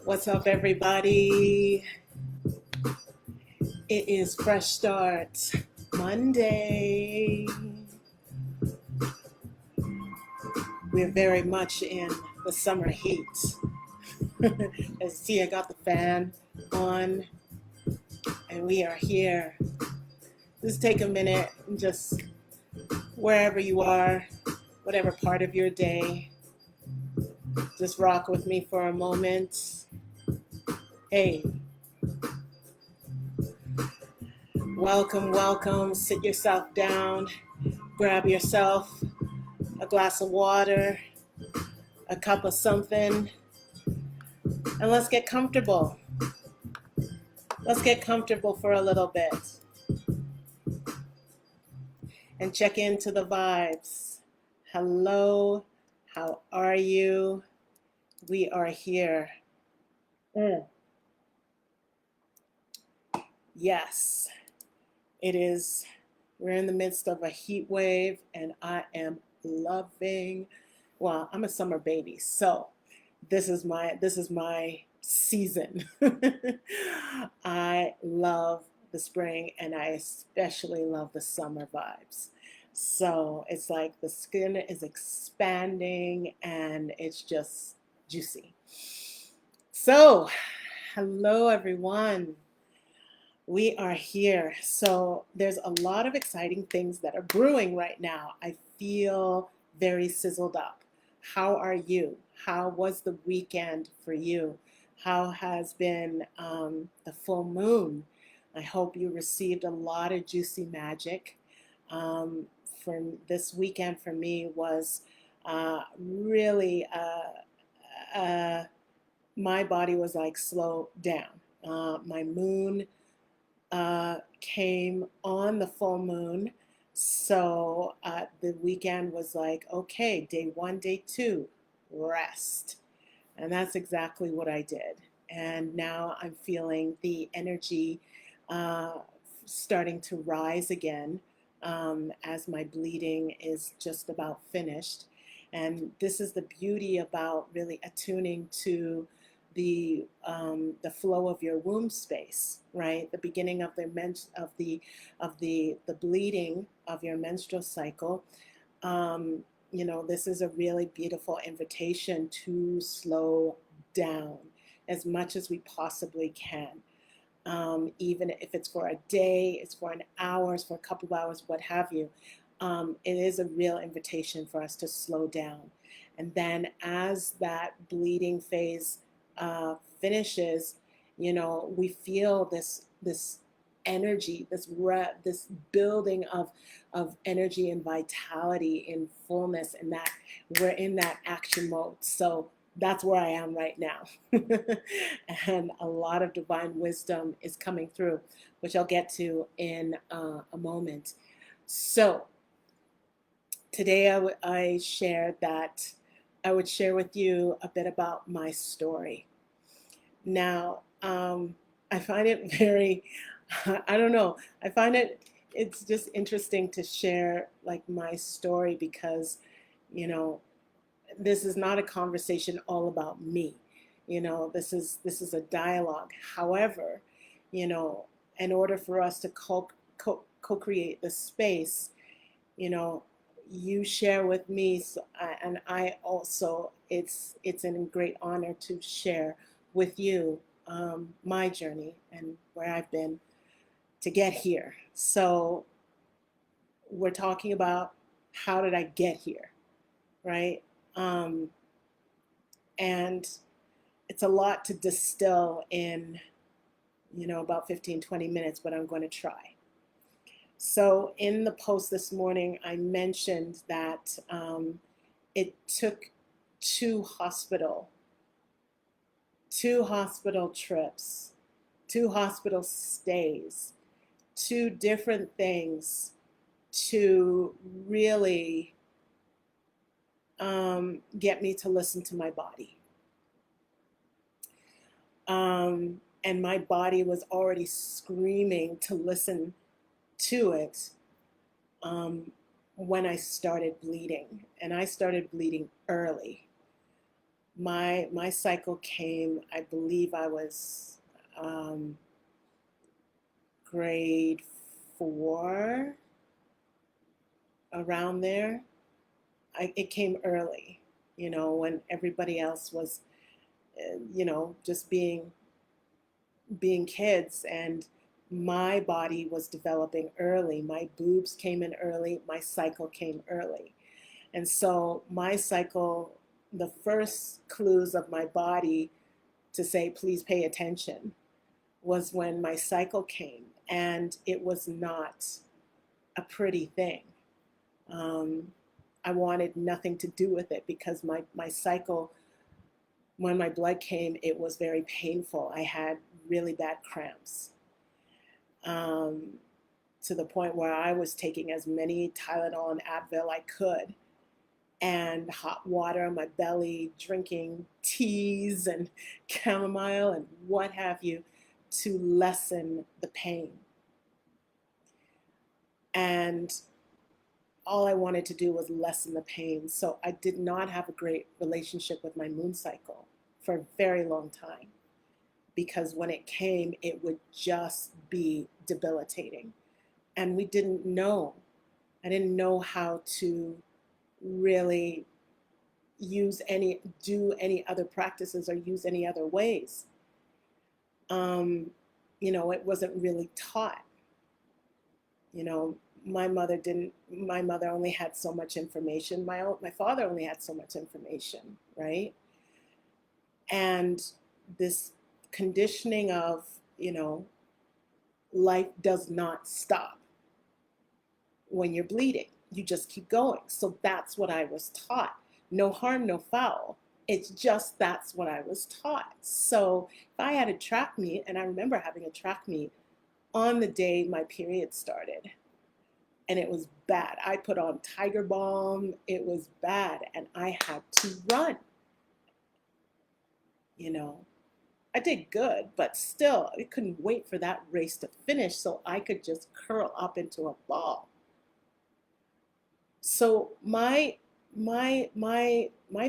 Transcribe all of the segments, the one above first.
What's up, everybody? It is Fresh Start Monday. We're very much in the summer heat. As you see, I got the fan on, and we are here. Just take a minute and just wherever you are, whatever part of your day, just rock with me for a moment. Hey, welcome, welcome. Sit yourself down, grab yourself a glass of water, a cup of something, and let's get comfortable. Let's get comfortable for a little bit and check into the vibes. Hello, how are you? We are here. Mm. Yes, it is. We're in the midst of a heat wave, and I am loving. Well, I'm a summer baby, so this is my season. I love the spring, and I especially love the summer vibes. So it's like the skin is expanding and it's just juicy. So, hello everyone. We are here. So there's a lot of exciting things that are brewing right now. I feel very sizzled up. How are you? How was the weekend for you? How has been the full moon? I hope you received a lot of juicy magic. Um, for this weekend for me was really my body was like slow down. My moon came on the full moon. So the weekend was like, okay, day one, day two, rest. And that's exactly what I did. And now I'm feeling the energy uh, starting to rise again as my bleeding is just about finished. And this is the beauty about really attuning to the flow of your womb space, right? The beginning of the bleeding of your menstrual cycle. This is a really beautiful invitation to slow down as much as we possibly can. Even if it's for a day, it's for an hour, it's for a couple of hours, what have you. It is a real invitation for us to slow down. And then as that bleeding phase finishes, we feel this energy, this building of energy and vitality in fullness, and that we're in that action mode. So that's where I am right now. And a lot of divine wisdom is coming through, which I'll get to in a moment. So today I shared that I would share with you a bit about my story. Now, I find it very, I don't know, I find it's just interesting to share like my story because, you know, this is not a conversation all about me. This is a dialogue. However, you know, in order for us to co-create the space, you know, you share with me, and I also, it's a great honor to share with you my journey and where I've been to get here. So we're talking about how did I get here, right? Um, and it's a lot to distill in, about 15, 20 minutes, but I'm going to try. So in the post this morning, I mentioned that it took two hospital, two hospital trips, two hospital stays, two different things to really get me to listen to my body. And my body was already screaming to listen to it when I started bleeding. And I started bleeding early. My cycle came, I believe I was grade 4, around there. It came early, when everybody else was, just being kids, and my body was developing early. My boobs came in early. My cycle came early. And so my cycle, the first clues of my body to say, please pay attention, was when my cycle came. And it was not a pretty thing. Um, I wanted nothing to do with it because my cycle, when my blood came, it was very painful. I had really bad cramps, um, to the point where I was taking as many Tylenol and Advil I could, and hot water on my belly, drinking teas and chamomile and what have you to lessen the pain. And all I wanted to do was lessen the pain. So I did not have a great relationship with my moon cycle for a very long time, because when it came, it would just be debilitating. And we didn't know. I didn't know how to really do any other practices or use any other ways. Um, it wasn't really taught. You know, my mother only had so much information. My father only had so much information, right? And this conditioning of, life does not stop when you're bleeding. You just keep going. So that's what I was taught. No harm, no foul. It's just that's what I was taught. So if I had a track meet, and I remember having a track meet on the day my period started, and it was bad. I put on Tiger Balm. It was bad, and I had to run. You know, I did good, but still, I couldn't wait for that race to finish so I could just curl up into a ball. So my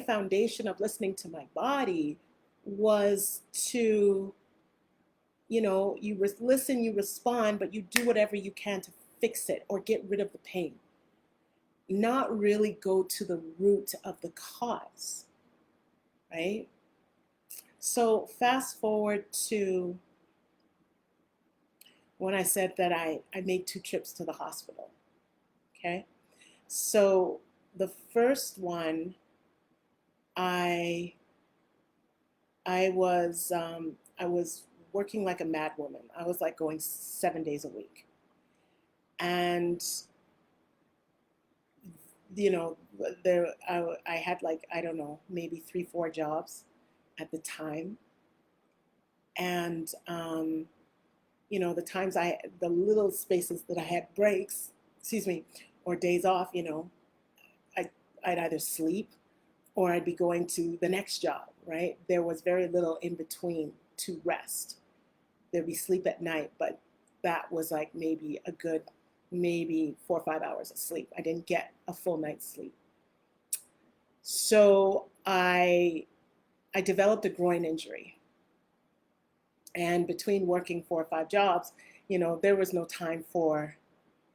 foundation of listening to my body was to, listen, you respond, but you do whatever you can to fix it or get rid of the pain. Not really go to the root of the cause, right? So fast forward to when I said that I made 2 trips to the hospital. Okay. So the first one, I I was working like a mad woman. I was like going 7 days a week, and you know I had, like, I don't know, maybe 3 4 jobs at the time. And the times the little spaces that I had breaks, excuse me, or days off, I, I'd either sleep or I'd be going to the next job, right? There was very little in between to rest. There'd be sleep at night, but that was like maybe a good, maybe 4 or 5 hours of sleep. I didn't get a full night's sleep. So I developed a groin injury. And between working 4 or 5 jobs, there was no time for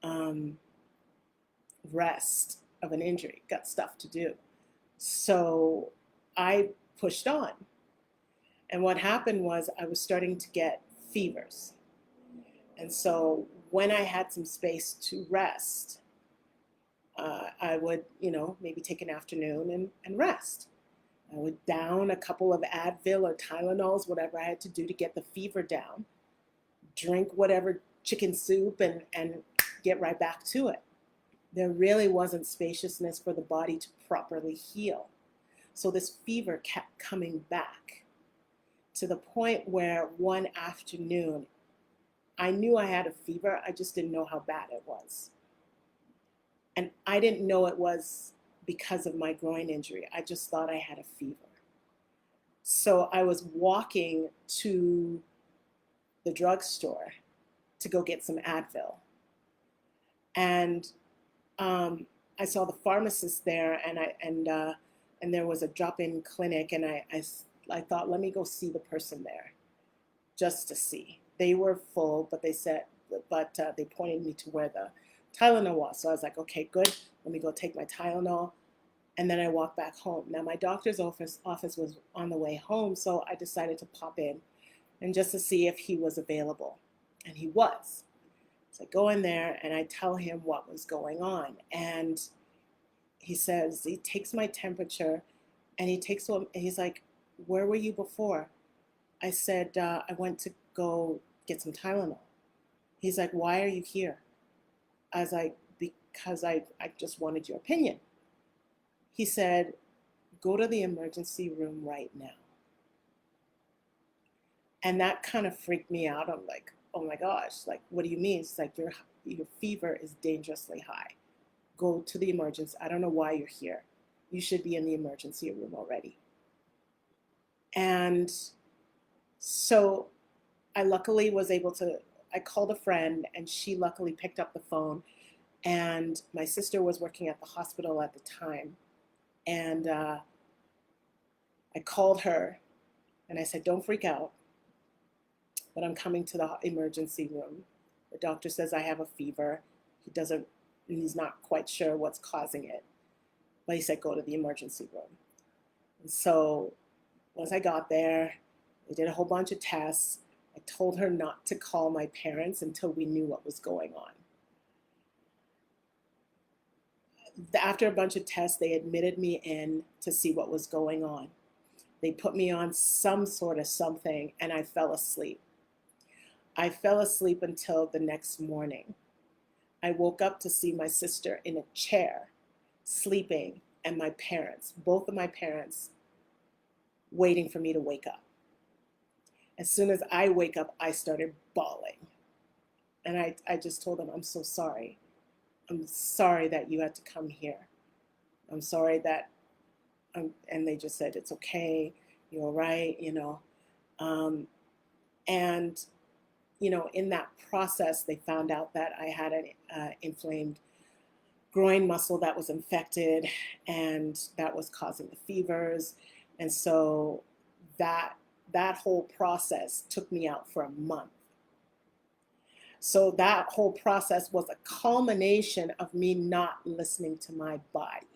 um, rest of an injury. Got stuff to do. So I pushed on. And what happened was I was starting to get fevers. And so when I had some space to rest, I would, maybe take an afternoon and rest. I would down a couple of Advil or Tylenols, whatever I had to do to get the fever down, drink whatever chicken soup, and get right back to it. There really wasn't spaciousness for the body to properly heal. So this fever kept coming back to the point where one afternoon, I knew I had a fever. I just didn't know how bad it was. And I didn't know it was because of my groin injury. I just thought I had a fever. So I was walking to the drugstore to go get some Advil. And I saw the pharmacist there, and and there was a drop-in clinic, and I thought, let me go see the person there just to see. They were full, but they pointed me to where the Tylenol was. So I was like, okay, good. Let me go take my Tylenol. And then I walked back home. Now my doctor's office was on the way home, so I decided to pop in and just to see if he was available. And he was. So I go in there and I tell him what was going on. And he takes my temperature, and he's like, where were you before? I said, I went to go get some Tylenol. He's like, why are you here? I was like, because I just wanted your opinion. He said, go to the emergency room right now. And that kind of freaked me out. I'm like, oh my gosh, like, what do you mean? It's like, your fever is dangerously high. Go to the emergency. I don't know why you're here. You should be in the emergency room already. And so I luckily was able to, I called a friend, and she luckily picked up the phone. And my sister was working at the hospital at the time. And I called her and I said, don't freak out, but I'm coming to the emergency room. The doctor says I have a fever. He's not quite sure what's causing it. But he said, go to the emergency room. And so once I got there, they did a whole bunch of tests. I told her not to call my parents until we knew what was going on. After a bunch of tests, they admitted me in to see what was going on. They put me on some sort of something, and I fell asleep. I fell asleep until the next morning. I woke up to see my sister in a chair, sleeping, and my parents, both of my parents, waiting for me to wake up. As soon as I wake up, I started bawling. And I just told them, I'm so sorry. I'm sorry that you had to come here. I'm sorry that, and they just said, it's okay, you're all right, and, in that process, they found out that I had an inflamed groin muscle that was infected, and that was causing the fevers. And so that whole process took me out for a month. So that whole process was a culmination of me not listening to my body.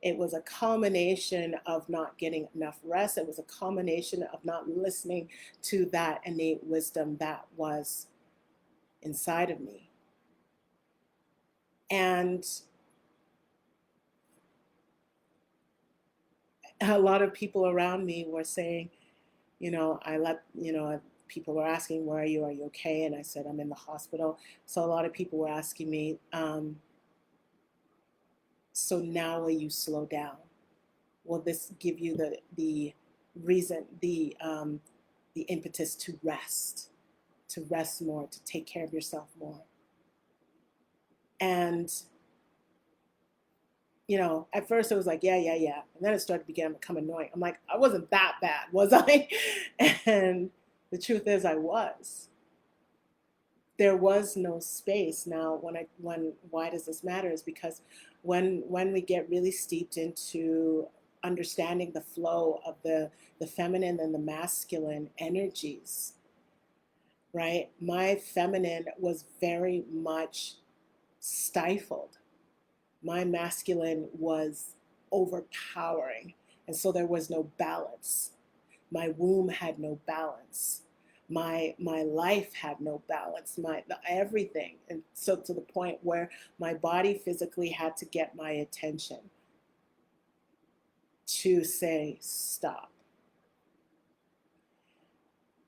It was a culmination of not getting enough rest. It was a culmination of not listening to that innate wisdom that was inside of me. And a lot of people around me were saying, people were asking, where are you? Are you okay? And I said, I'm in the hospital. So a lot of people were asking me, so now will you slow down? Will this give you the reason, the impetus to rest more, to take care of yourself more? And, at first it was like, yeah. And then it began to become annoying. I'm like, I wasn't that bad, was I? And the truth is I was. There was no space. Now, why does this matter? Is because when we get really steeped into understanding the flow of the feminine and the masculine energies, right? My feminine was very much stifled. My masculine was overpowering. And so there was no balance. My womb had no balance. My life had no balance, everything. And so to the point where my body physically had to get my attention to say, stop.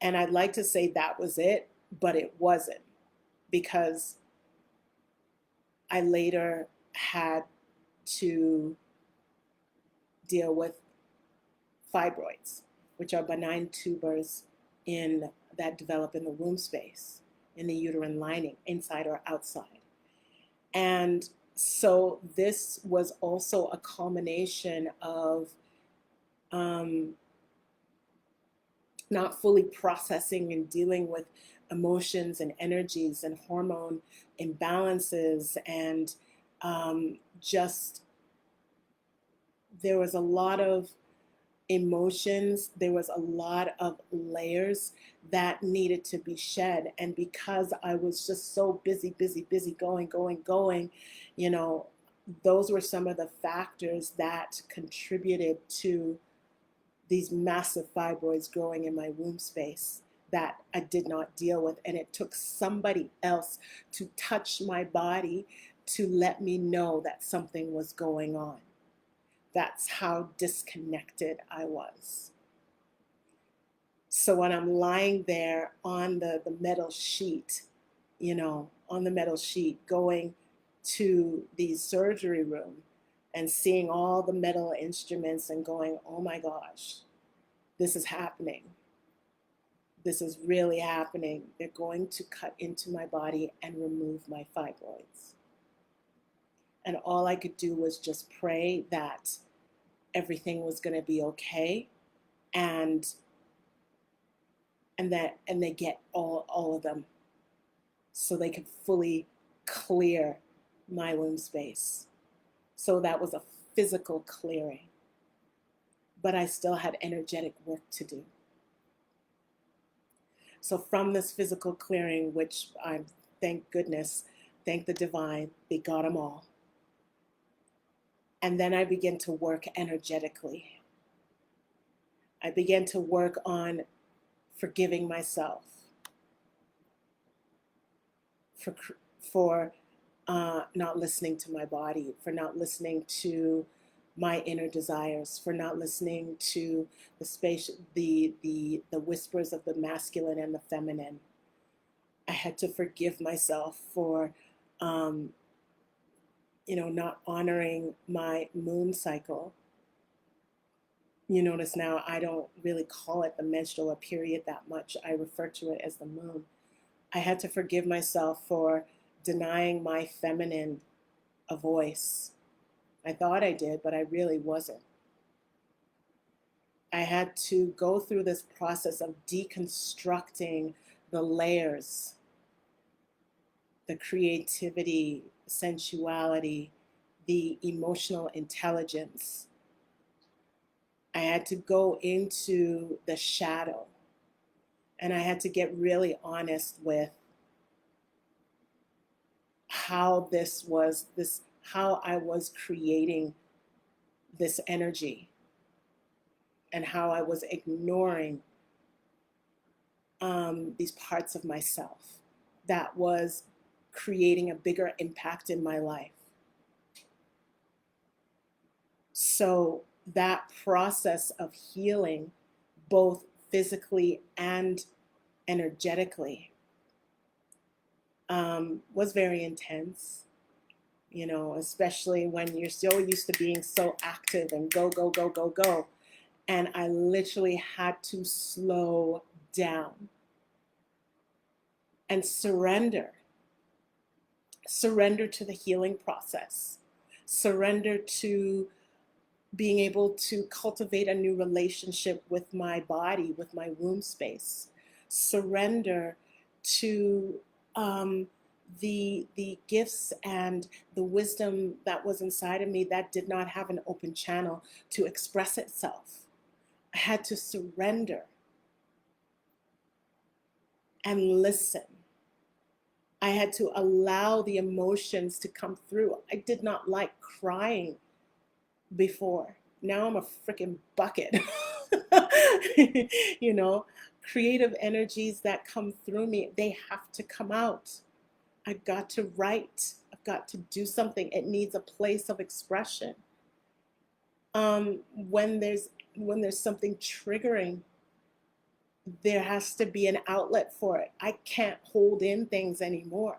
And I'd like to say that was it, but it wasn't, because I later had to deal with fibroids, which are benign tumors that develop in the womb space, in the uterine lining, inside or outside. And so this was also a culmination of not fully processing and dealing with emotions and energies and hormone imbalances, and just there was a lot of emotions, there was a lot of layers that needed to be shed. And because I was just so busy, busy, busy, going, you know, those were some of the factors that contributed to these massive fibroids growing in my womb space that I did not deal with. And it took somebody else to touch my body to let me know that something was going on. That's how disconnected I was. So when I'm lying there on the metal sheet, on the metal sheet, going to the surgery room and seeing all the metal instruments and going, oh my gosh, this is happening. This is really happening. They're going to cut into my body and remove my fibroids. And all I could do was just pray that everything was going to be okay, and they get all of them so they could fully clear my womb space. So that was a physical clearing, but I still had energetic work to do. So from this physical clearing, which I thank goodness, thank the divine, they got them all. And then I began to work energetically. I began to work on forgiving myself for not listening to my body, for not listening to my inner desires, for not listening to the whispers of the masculine and the feminine. I had to forgive myself for not honoring my moon cycle. You notice now I don't really call it the menstrual period that much. I refer to it as the moon. I had to forgive myself for denying my feminine a voice. I thought I did, but I really wasn't. I had to go through this process of deconstructing the layers, the creativity, sensuality, the emotional intelligence. I had to go into the shadow, and I had to get really honest with how how I was creating this energy, and how I was ignoring these parts of myself that was creating a bigger impact in my life. So that process of healing, both physically and energetically, was very intense, especially when you're so used to being so active and go, go, go, go, go. And I literally had to slow down and surrender to the healing process, surrender to being able to cultivate a new relationship with my body, with my womb space, surrender to the gifts and the wisdom that was inside of me that did not have an open channel to express itself. I had to surrender and listen. I had to allow the emotions to come through. I did not like crying before. Now I'm a freaking bucket. Creative energies that come through me, they have to come out. I've got to write. I've got to do something. It needs a place of expression. When there's something triggering, there has to be an outlet for it. I can't hold in things anymore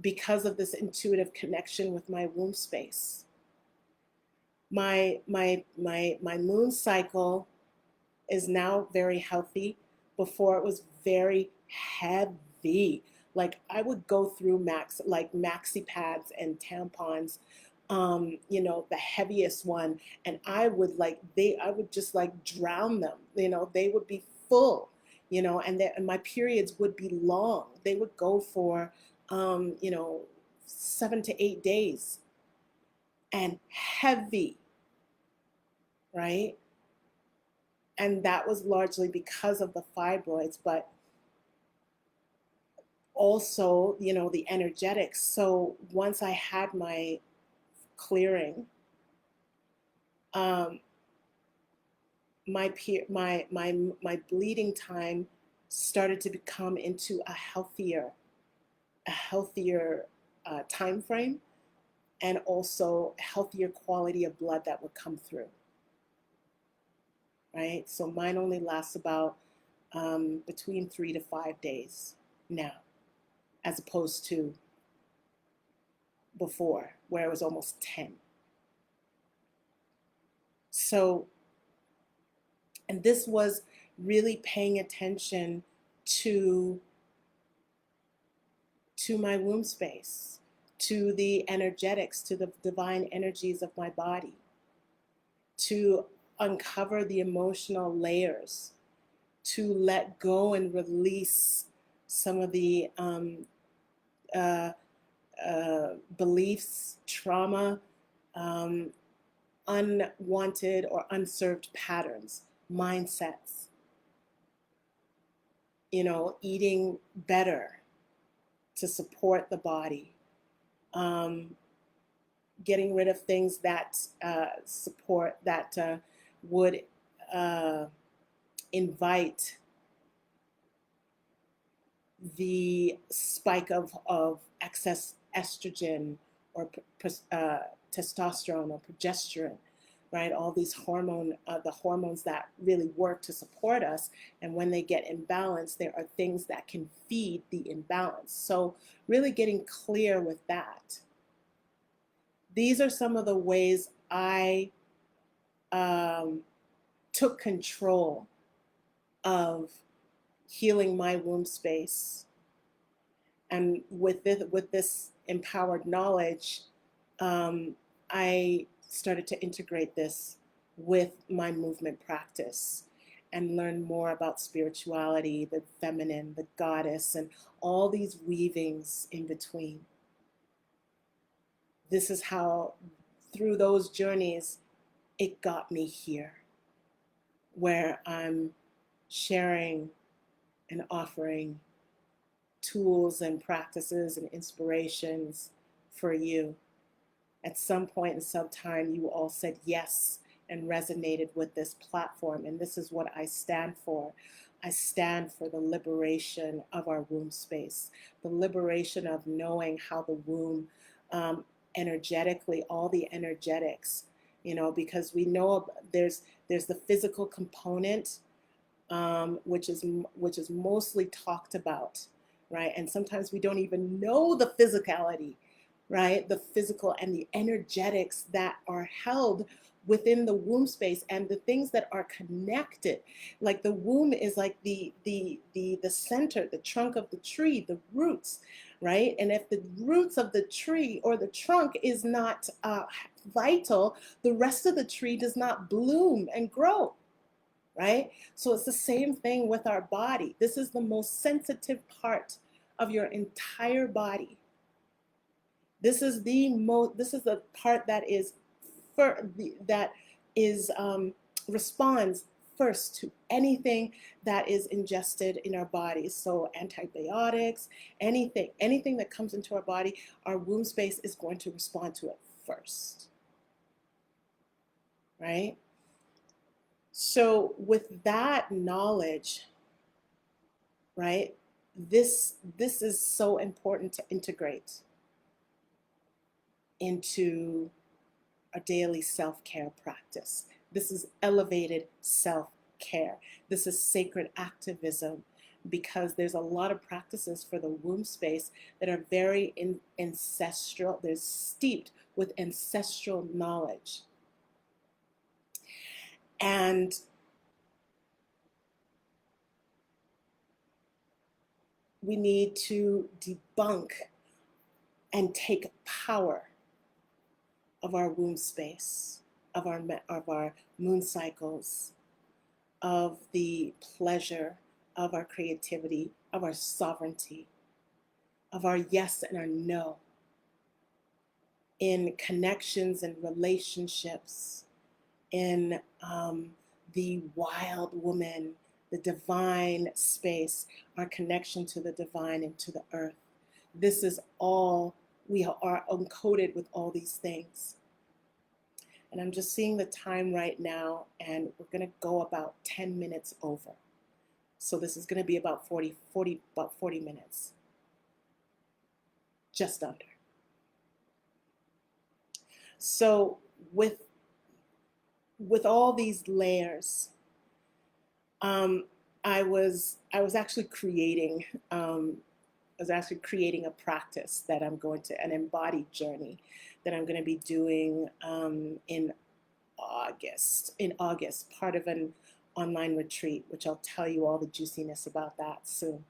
because of this intuitive connection with my womb space. My moon cycle is now very healthy. Before it was very heavy. Like I would go through maxi pads and tampons, the heaviest one, and I would just drown them. They would be full, and my periods would be long. They would go for 7 to 8 days. and heavy, right? And that was largely because of the fibroids, but also, you know, the energetics. So once I had my clearing, um, my bleeding time started to become into a healthier time frame, and also healthier quality of blood that would come through. Right, so mine only lasts about between 3 to 5 days now, as opposed to before, where it was almost 10. So, and this was really paying attention to my womb space, to the energetics, to the divine energies of my body, to uncover the emotional layers, to let go and release some of the uh, beliefs, trauma, um, unwanted or unserved patterns, mindsets, you know, eating better to support the body, um, getting rid of things that support, that would uh, invite the spike of excess estrogen or testosterone or progesterone, right? All these the hormones that really work to support us. And when they get imbalanced, there are things that can feed the imbalance. So really getting clear with that. These are some of the ways I took control of healing my womb space. And with this empowered knowledge, I started to integrate this with my movement practice and learn more about spirituality, the feminine, the goddess, and all these weavings in between. This is how, through those journeys, it got me here, where I'm sharing and offering tools and practices and inspirations for you. At some point in some time, you all said yes and resonated with this platform. And this is what I stand for. I stand for the liberation of our womb space, the liberation of knowing how the womb, energetically, all the energetics, you know, because we know there's the physical component, which is mostly talked about, right? And sometimes we don't even know the physicality, right? The physical and the energetics that are held within the womb space and the things that are connected. Like the womb is like the center, the trunk of the tree, the roots, right? And if the roots of the tree or the trunk is not vital, the rest of the tree does not bloom and grow, right? So it's the same thing with our body. This is the most sensitive part of your entire body. This is the part that responds first to anything that is ingested in our bodies. So antibiotics, anything that comes into our body, our womb space is going to respond to it first, right? So with that knowledge, right, this is so important to integrate into a daily self-care practice. This is elevated self-care. This is sacred activism, because there's a lot of practices for the womb space that are very ancestral. They're steeped with ancestral knowledge. And we need to debunk and take power of our womb space, of our moon cycles, of the pleasure, of our creativity, of our sovereignty, of our yes and our no. in connections and relationships, in the wild woman, the divine space, our connection to the divine and to the earth. This is all, we are encoded with all these things. And I'm just seeing the time right now, and we're going to go about 10 minutes over. So this is going to be about 40 minutes, just under. So with all these layers, I was actually creating a practice that I'm going to, an embodied journey that I'm going to be doing in August, part of an online retreat, which I'll tell you all the juiciness about that soon.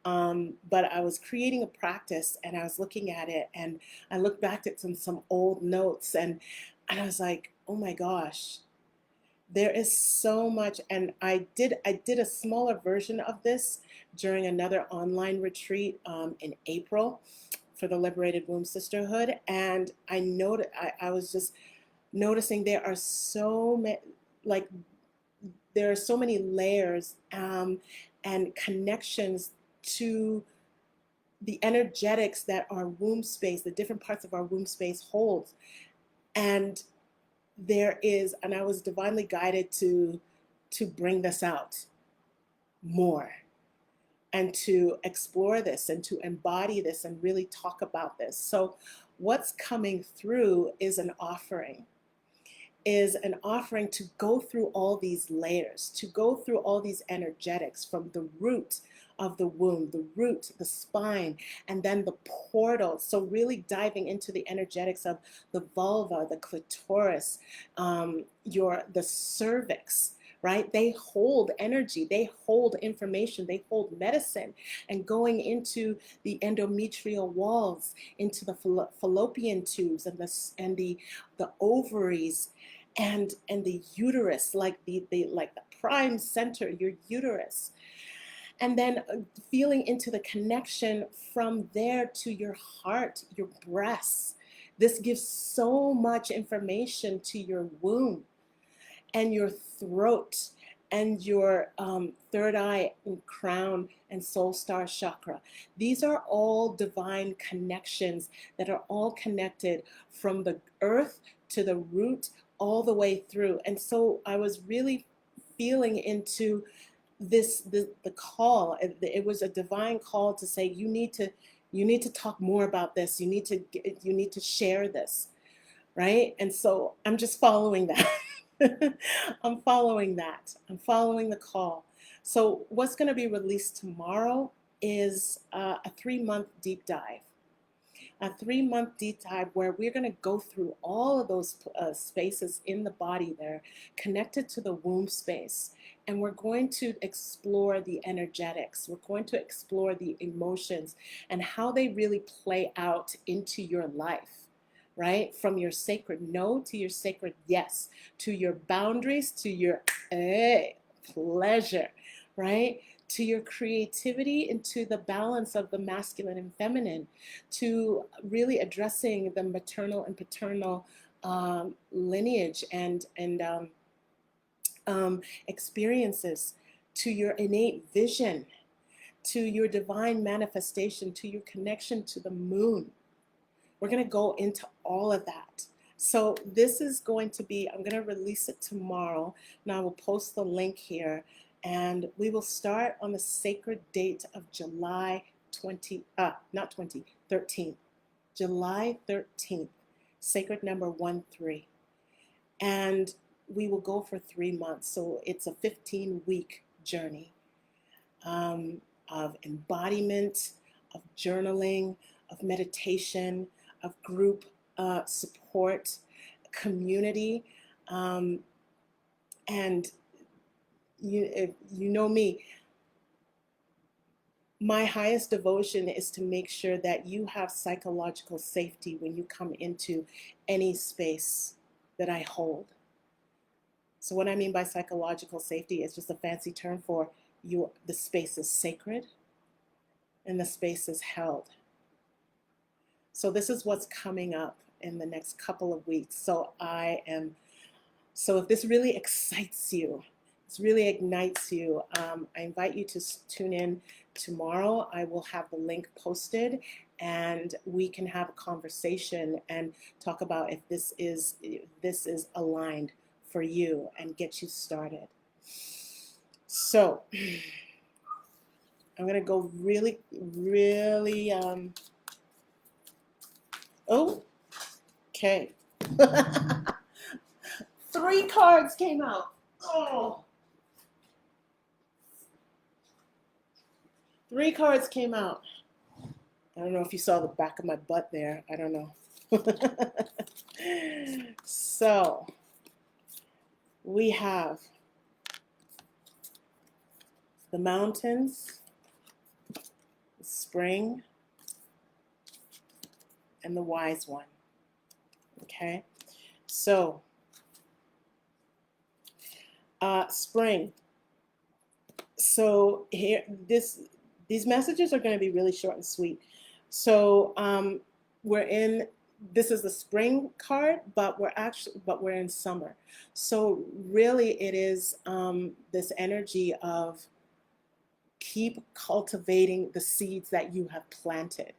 But I was creating a practice, and I was looking at it, and I looked back at some old notes, and I was like, oh my gosh, there is so much. And I did a smaller version of this during another online retreat in April for the Liberated Womb Sisterhood, and I was just noticing there are so many layers and connections to the energetics that our womb space, the different parts of our womb space holds. And I was divinely guided to bring this out more, and to explore this, and to embody this, and really talk about this. So what's coming through is an offering to go through all these layers, to go through all these energetics, from the root of the womb, the spine, and then the portal. So really diving into the energetics of the vulva, the clitoris, the cervix, right? They hold energy, they hold information, they hold medicine, and going into the endometrial walls, into the fallopian tubes, and the ovaries, and the uterus, like the prime center, your uterus. And then feeling into the connection from there to your heart, your breasts. This gives so much information to your womb and your throat and your third eye and crown and soul star chakra. These are all divine connections that are all connected from the earth to the root all the way through. And so I was really feeling into the call. It was a divine call to say, you need to talk more about this. You need to share this, right? And so I'm just following that. I'm following that. I'm following the call. So what's going to be released tomorrow is a 3-month deep dive. A 3-month deep dive where we're going to go through all of those spaces in the body there, connected to the womb space. And we're going to explore the energetics. We're going to explore the emotions and how they really play out into your life, right? From your sacred no to your sacred yes, to your boundaries, to your pleasure, right? To your creativity, and to the balance of the masculine and feminine, to really addressing the maternal and paternal lineage and experiences, to your innate vision, to your divine manifestation, to your connection to the moon. We're going to go into all of that. So this is going to be, I'm going to release it tomorrow. Now I will post the link here, and we will start on the sacred date of July 13th. July 13th, sacred number 13. And we will go for 3 months. So it's a 15-week journey of embodiment, of journaling, of meditation, of group support, community. And you know me, my highest devotion is to make sure that you have psychological safety when you come into any space that I hold. So what I mean by psychological safety is just a fancy term for the space is sacred and the space is held. So this is what's coming up. in the next couple of weeks. So if this really excites you, this really ignites you, I invite you to tune in tomorrow. I will have the link posted, and we can have a conversation and talk about if this is aligned for you and get you started. So I'm gonna go really, really. Oh, okay. 3 cards came out. Oh. 3 cards came out. I don't know if you saw the back of my butt there. I don't know. So we have the mountains, the spring, and the wise one. Okay, so spring. So here, these messages are going to be really short and sweet. So this is the spring card, but we're in summer. So really, it is this energy of keep cultivating the seeds that you have planted,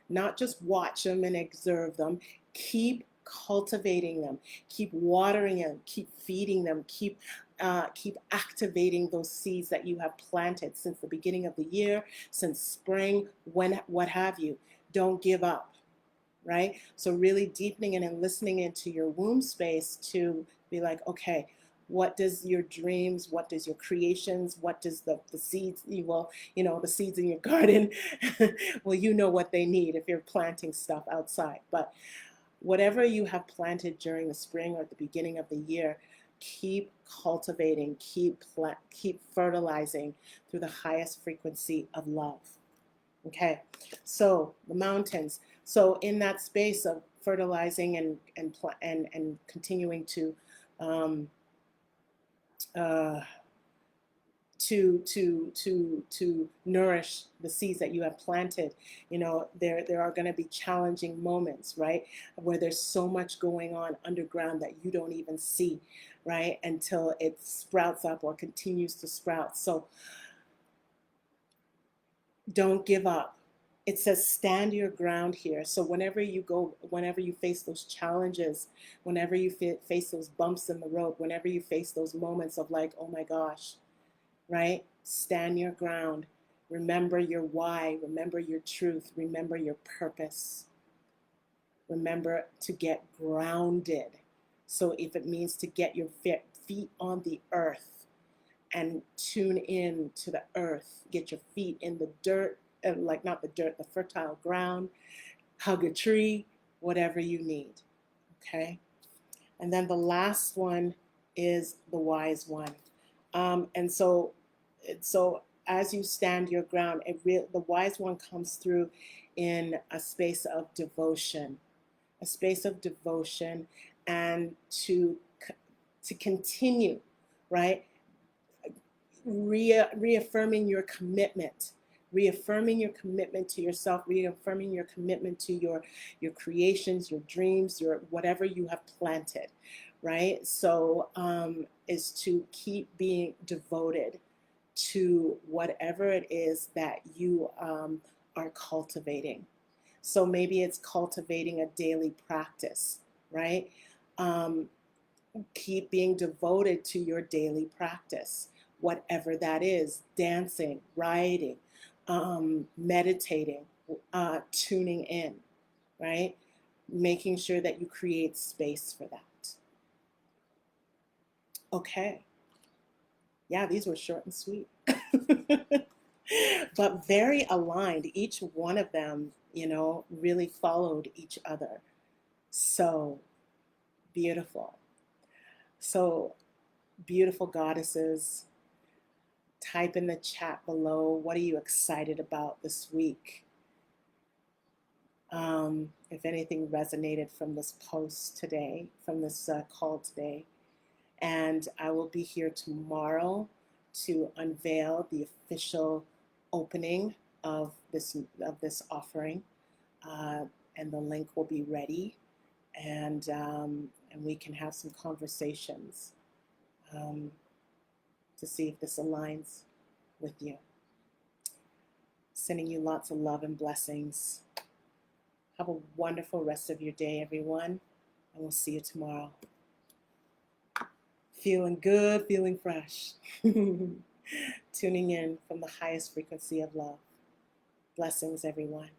not just watch them and observe them. Keep cultivating them, keep watering them, keep feeding them, keep activating those seeds that you have planted since the beginning of the year, since spring, what have you. Don't give up, right? So really deepening it and listening into your womb space to be like, okay, what does your dreams, what does your creations, what does the seeds, well, the seeds in your garden, well, you know what they need if you're planting stuff outside. But whatever you have planted during the spring or at the beginning of the year, keep cultivating, keep fertilizing through the highest frequency of love. Okay, so the mountains. So in that space of fertilizing and continuing to to nourish the seeds that you have planted, there are going to be challenging moments, right, where there's so much going on underground that you don't even see, right, until it sprouts up or continues to sprout. So don't give up. It says stand your ground here. So whenever you face those challenges, whenever you face those bumps in the road, whenever you face those moments of like, oh my gosh, right? Stand your ground. Remember your why. Remember your truth. Remember your purpose. Remember to get grounded. So if it means to get your feet on the earth and tune in to the earth, get your feet in the dirt, like not the dirt, the fertile ground, hug a tree, whatever you need, okay? And then the last one is the wise one. And so as you stand your ground, the wise one comes through in a space of devotion, and to continue, right? Reaffirming your commitment to yourself, reaffirming your commitment to your creations, your dreams, your whatever you have planted, right? So is to keep being devoted to whatever it is that you are cultivating. So maybe it's cultivating a daily practice, right? Keep being devoted to your daily practice, whatever that is: dancing, writing, meditating, tuning in, right? Making sure that you create space for that. Okay. Yeah, these were short and sweet. But very aligned. Each one of them, really followed each other. So beautiful. So beautiful goddesses, type in the chat below, what are you excited about this week? If anything resonated from this post today, from this call today. And I will be here tomorrow to unveil the official opening of this offering, and the link will be ready. and we can have some conversations to see if this aligns with you. Sending you lots of love and blessings. Have a wonderful rest of your day, everyone, and we'll see you tomorrow. Feeling good, feeling fresh. Tuning in from the highest frequency of love. Blessings, everyone.